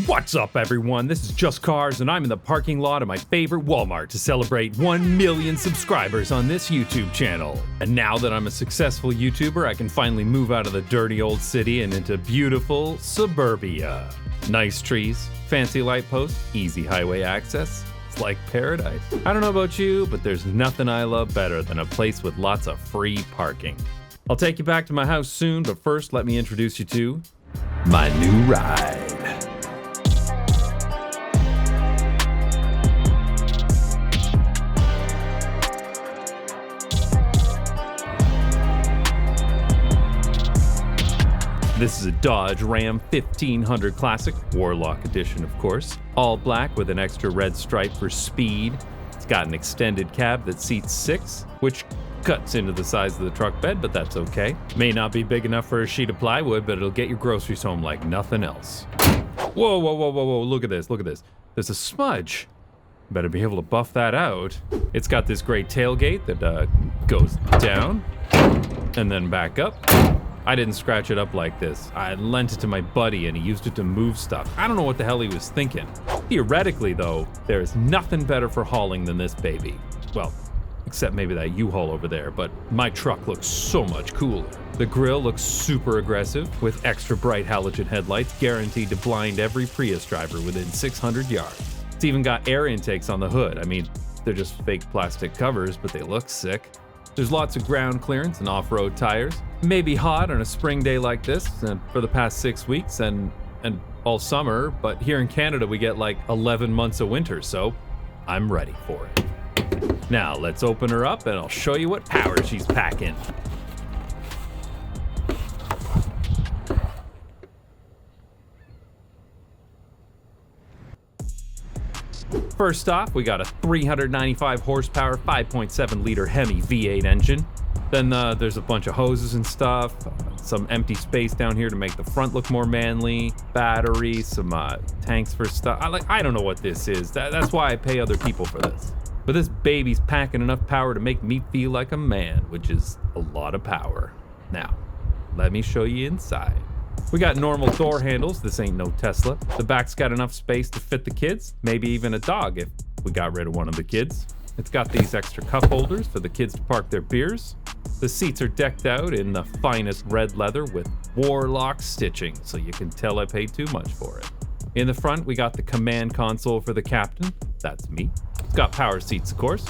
What's up, everyone? This is Just Cars, and I'm in the parking lot of my favorite Walmart to celebrate 1 million subscribers on this YouTube channel. And now that I'm a successful YouTuber, I can finally move out of the dirty old city and into beautiful suburbia. Nice trees, fancy light posts, easy highway access. It's like paradise. I don't know about you, but there's nothing I love better than a place with lots of free parking. I'll take you back to my house soon, but first let me introduce you to my new ride. This is a Dodge Ram 1500 Classic, Warlock Edition of course. All black with an extra red stripe for speed. It's got an extended cab that seats 6, which cuts into the size of the truck bed, but that's okay. May not be big enough for a sheet of plywood, but it'll get your groceries home like nothing else. Whoa, whoa, whoa, whoa, whoa, look at this, look at this. There's a smudge. Better be able to buff that out. It's got this great tailgate that goes down and then back up. I didn't scratch it up like this. I lent it to my buddy and he used it to move stuff. I don't know what the hell he was thinking. Theoretically though, there is nothing better for hauling than this baby. Well, except maybe that U-Haul over there, but my truck looks so much cooler. The grille looks super aggressive with extra bright halogen headlights guaranteed to blind every Prius driver within 600 yards. It's even got air intakes on the hood. I mean, they're just fake plastic covers, but they look sick. There's lots of ground clearance and off-road tires. It may be hot on a spring day like this for the past 6 weeks and all summer, but here in Canada we get like 11 months of winter, so I'm ready for it. Now let's open her up and I'll show you what power she's packing. First off, we got a 395 horsepower, 5.7 liter Hemi V8 engine. Then there's a bunch of hoses and stuff, some empty space down here to make the front look more manly, battery, some tanks for stuff. I don't know what this is. That's why I pay other people for this. But this baby's packing enough power to make me feel like a man, which is a lot of power. Now, let me show you inside. We got normal door handles. This ain't no Tesla. The back's got enough space to fit the kids, maybe even a dog if we got rid of one of the kids. It's got these extra cup holders for the kids to park their beers. The seats are decked out in the finest red leather with Warlock stitching, so you can tell I paid too much for it. In the front, we got the command console for the captain. That's me. It's got power seats, of course.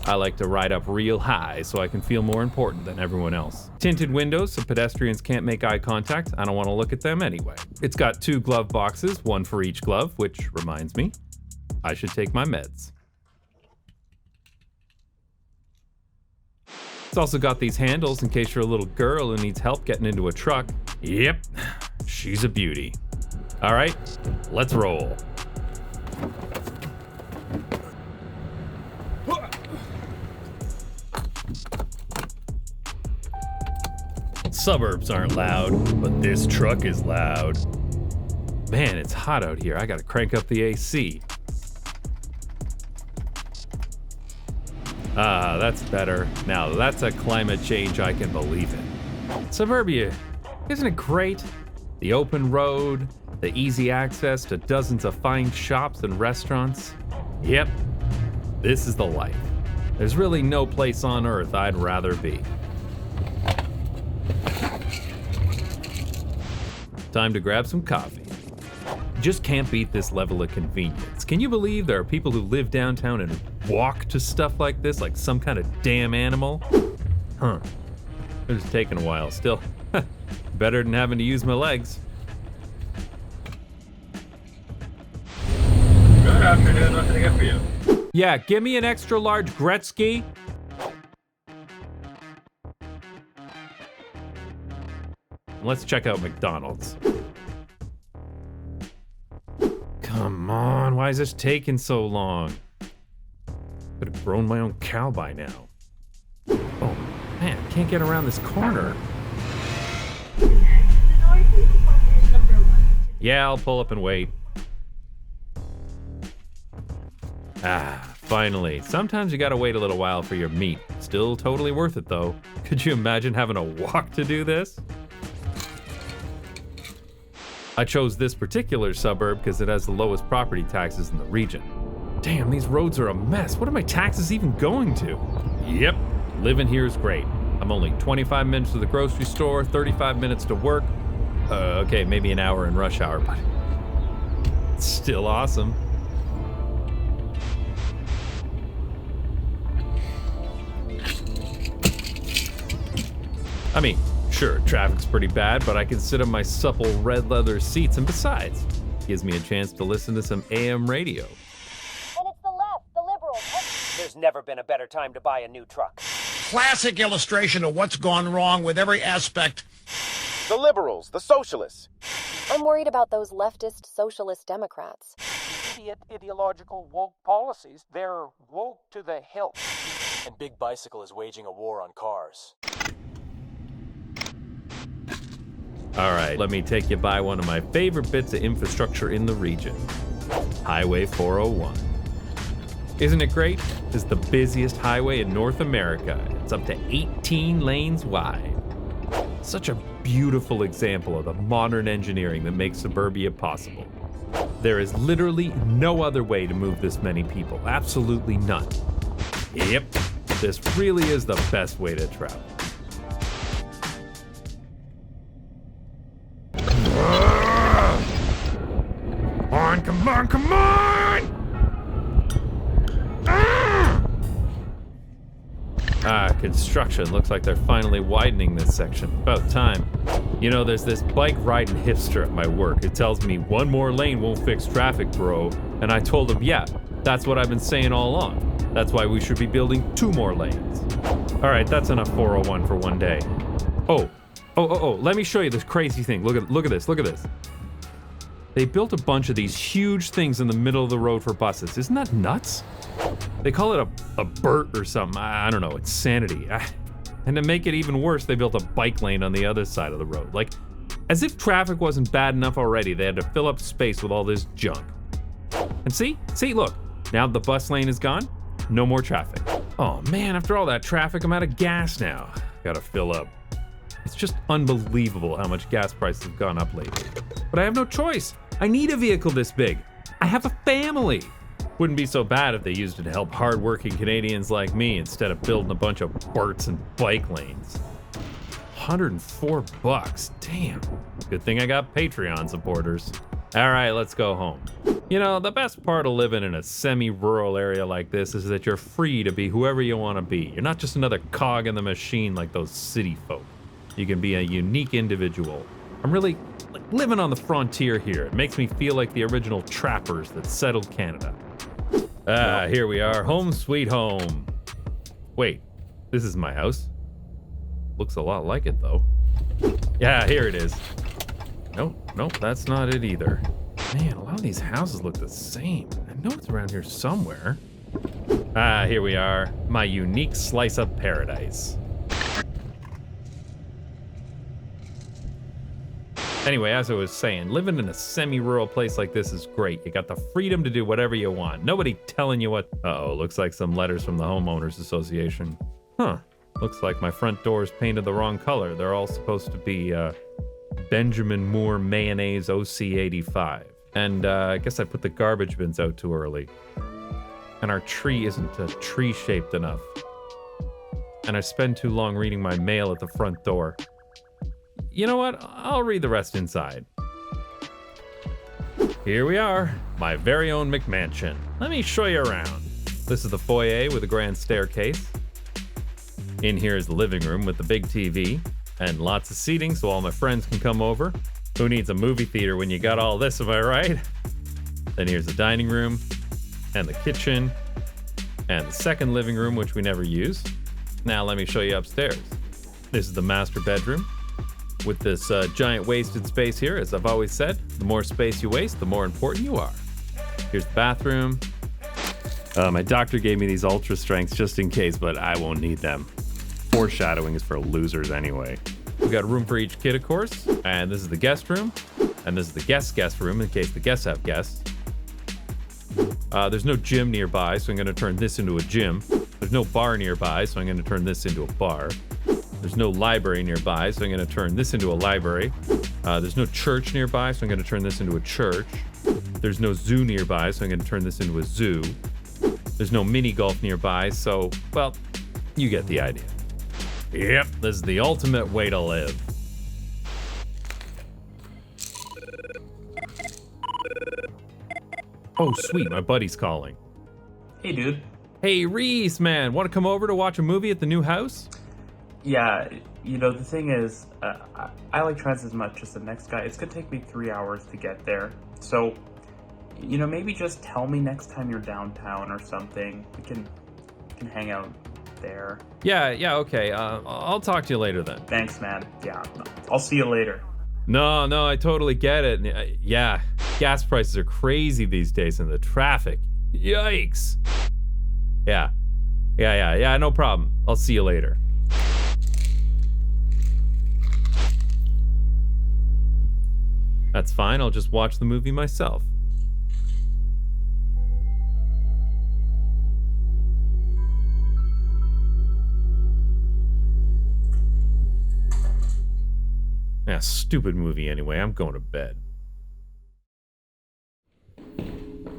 I like to ride up real high so I can feel more important than everyone else. Tinted windows so pedestrians can't make eye contact. I don't want to look at them anyway. It's got 2 glove boxes, one for each glove, which reminds me, I should take my meds. It's also got these handles in case you're a little girl who needs help getting into a truck. Yep, she's a beauty. All right, let's roll. Suburbs aren't loud, but this truck is loud. Man, it's hot out here. I gotta crank up the AC. Ah, that's better. Now that's a climate change I can believe in. Suburbia, isn't it great? The open road, the easy access to dozens of fine shops and restaurants. Yep, this is the life. There's really no place on earth I'd rather be. Time to grab some coffee. Just can't beat this level of convenience. Can you believe there are people who live downtown and walk to stuff like this like some kind of damn animal? Huh. It's taking a while still. Better than having to use my legs. Good afternoon, what can I get for you? Yeah, give me an extra large Gretzky. Let's check out McDonald's. Come on, why is this taking so long? Could have grown my own cow by now. Oh man, I can't get around this corner. Yeah, I'll pull up and wait. Ah, finally. Sometimes you gotta wait a little while for your meat. Still totally worth it though. Could you imagine having to walk to do this? I chose this particular suburb because it has the lowest property taxes in the region. Damn, these roads are a mess. What are my taxes even going to? Yep, living here is great. I'm only 25 minutes to the grocery store, 35 minutes to work. Okay, maybe an hour in rush hour, but it's still awesome. I mean, sure, traffic's pretty bad, but I can sit on my supple red leather seats, and besides, it gives me a chance to listen to some AM radio. And it's the left, the liberals. There's never been a better time to buy a new truck. Classic illustration of what's gone wrong with every aspect. The liberals, the socialists. I'm worried about those leftist socialist Democrats. Idiot ideological woke policies. They're woke to the hilt. And Big Bicycle is waging a war on cars. All right, let me take you by one of my favorite bits of infrastructure in the region, Highway 401. Isn't it great? It's the busiest highway in North America. It's up to 18 lanes wide. Such a beautiful example of the modern engineering that makes suburbia possible. There is literally no other way to move this many people, absolutely none. Yep, this really is the best way to travel. Come on, come on! Construction. Looks like they're finally widening this section. About time. You know, there's this bike riding hipster at my work. It tells me one more lane won't fix traffic, bro. And I told him, yeah, that's what I've been saying all along. That's why we should be building 2 more lanes. All right, that's enough 401 for one day. Oh, let me show you this crazy thing. Look at this. They built a bunch of these huge things in the middle of the road for buses. Isn't that nuts? They call it a BERT or something. I don't know. It's sanity. And to make it even worse, they built a bike lane on the other side of the road. Like, as if traffic wasn't bad enough already, they had to fill up space with all this junk. And see, look. Now the bus lane is gone, no more traffic. Oh man, after all that traffic, I'm out of gas now. Gotta fill up. It's just unbelievable how much gas prices have gone up lately. But I have no choice. I need a vehicle this big. I have a family. Wouldn't be so bad if they used it to help hardworking Canadians like me instead of building a bunch of BERTs and bike lanes. $104. Damn. Good thing I got Patreon supporters. All right, let's go home. You know, the best part of living in a semi-rural area like this is that you're free to be whoever you want to be. You're not just another cog in the machine like those city folk. You can be a unique individual. I'm really living on the frontier here. It makes me feel like the original trappers that settled Canada. Here we are, home sweet home. Wait, this is my house? Looks a lot like it though. Yeah, here it is. Nope, that's not it either. Man, a lot of these houses look the same. I know it's around here somewhere. Here we are, my unique slice of paradise. Anyway, as I was saying, living in a semi-rural place like this is great. You got the freedom to do whatever you want. Nobody telling you what. Uh-oh, looks like some letters from the Homeowners Association. Huh, looks like my front door is painted the wrong color. They're all supposed to be Benjamin Moore Mayonnaise OC85. And I guess I put the garbage bins out too early. And our tree isn't tree shaped enough. And I spend too long reading my mail at the front door. You know what? I'll read the rest inside. Here we are, my very own McMansion. Let me show you around. This is the foyer with a grand staircase. In here is the living room with the big TV and lots of seating so all my friends can come over. Who needs a movie theater when you got all this, am I right? Then here's the dining room and the kitchen and the second living room, which we never use. Now let me show you upstairs. This is the master bedroom. With this giant wasted space here, as I've always said, the more space you waste, the more important you are. Here's the bathroom. My doctor gave me these ultra strengths just in case, but I won't need them. Foreshadowing is for losers anyway. We got room for each kid, of course, and this is the guest room, and this is the guest room in case the guests have guests. There's no gym nearby, so I'm going to turn this into a gym. There's no bar nearby, so I'm going to turn this into a bar. There's no library nearby, so I'm going to turn this into a library. There's no church nearby, so I'm going to turn this into a church. There's no zoo nearby, so I'm going to turn this into a zoo. There's no mini golf nearby, so, well, you get the idea. Yep, this is the ultimate way to live. Oh, sweet, my buddy's calling. Hey, dude. Hey, Reese, man, want to come over to watch a movie at the new house? Yeah, you know, the thing is, I like trains as much as the next guy. It's gonna take me 3 hours to get there. So, you know, maybe just tell me next time you're downtown or something. We can hang out there. Yeah, okay. I'll talk to you later then. Thanks, man. Yeah, I'll see you later. No, I totally get it. Yeah, gas prices are crazy these days and the traffic. Yikes. Yeah, no problem. I'll see you later. That's fine, I'll just watch the movie myself. Yeah, stupid movie anyway. I'm going to bed.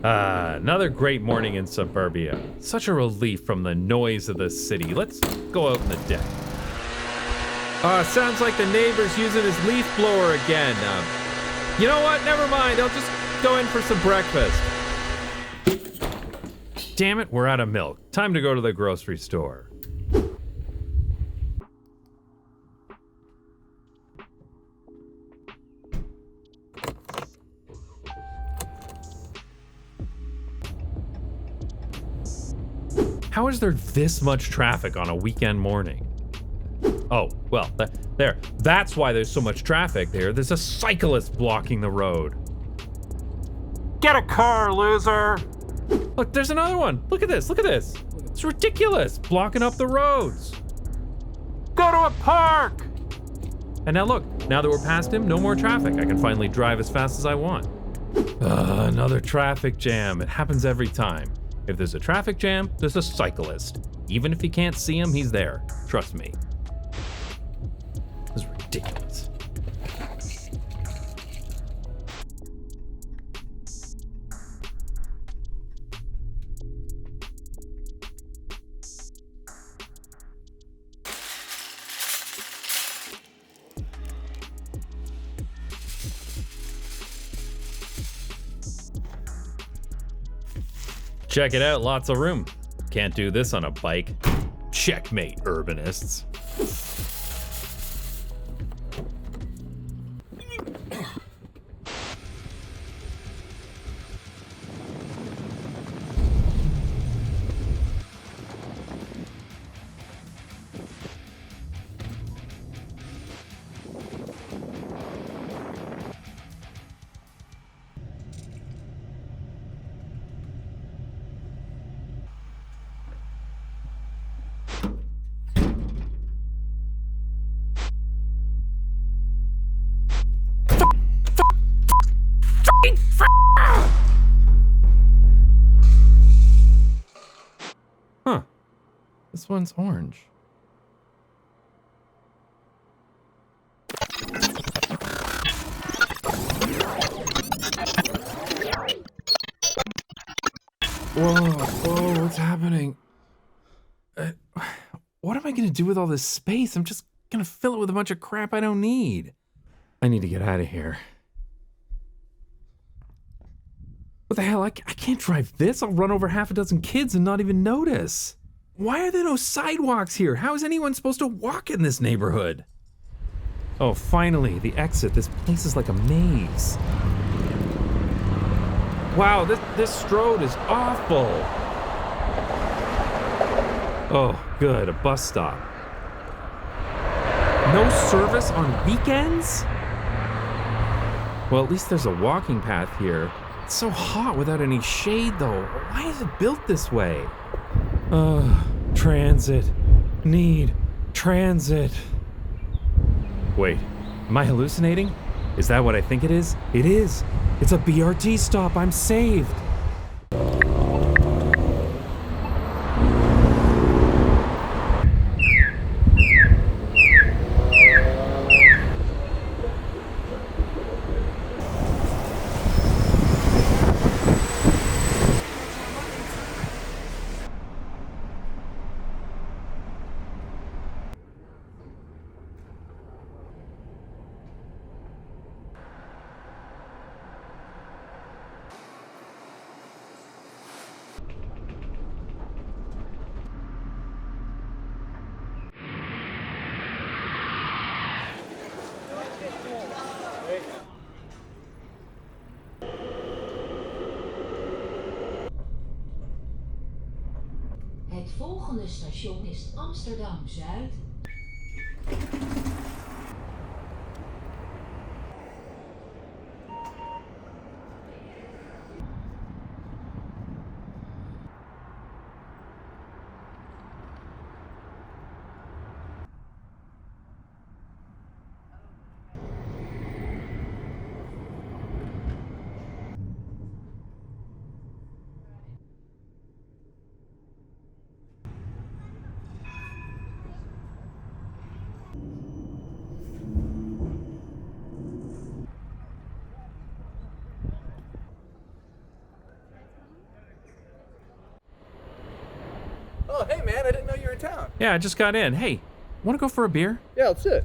Another great morning in suburbia. Such a relief from the noise of the city. Let's go out on the deck. Sounds like the neighbor's using his leaf blower again. You know what? Never mind. I'll just go in for some breakfast. Damn it, we're out of milk. Time to go to the grocery store. How is there this much traffic on a weekend morning? Oh, well, that's why there's so much traffic there. There's a cyclist blocking the road. Get a car, loser! Look, there's another one. Look at this. It's ridiculous, blocking up the roads. Go to a park! And now look, now that we're past him, no more traffic. I can finally drive as fast as I want. Another traffic jam. It happens every time. If there's a traffic jam, there's a cyclist. Even if you can't see him, he's there. Trust me. This is ridiculous. Check it out, lots of room. Can't do this on a bike. Checkmate, urbanists. Huh. This one's orange. Whoa, what's happening? What am I gonna do with all this space? I'm just gonna fill it with a bunch of crap I don't need. I need to get out of here. What the hell? I can't drive this. I'll run over half a dozen kids and not even notice. Why are there no sidewalks here? How is anyone supposed to walk in this neighborhood? Oh, finally, the exit. This place is like a maze. Wow, this road is awful. Oh, good, a bus stop. No service on weekends? Well, at least there's a walking path here. It's so hot without any shade, though. Why is it built this way? Transit. Need transit. Wait, am I hallucinating? Is that what I think it is? It is. It's a BRT stop. I'm saved. Het volgende station is Amsterdam Zuid. Oh, hey man, I didn't know you were in town. Yeah, I just got in. Hey, want to go for a beer? Yeah, let's sit.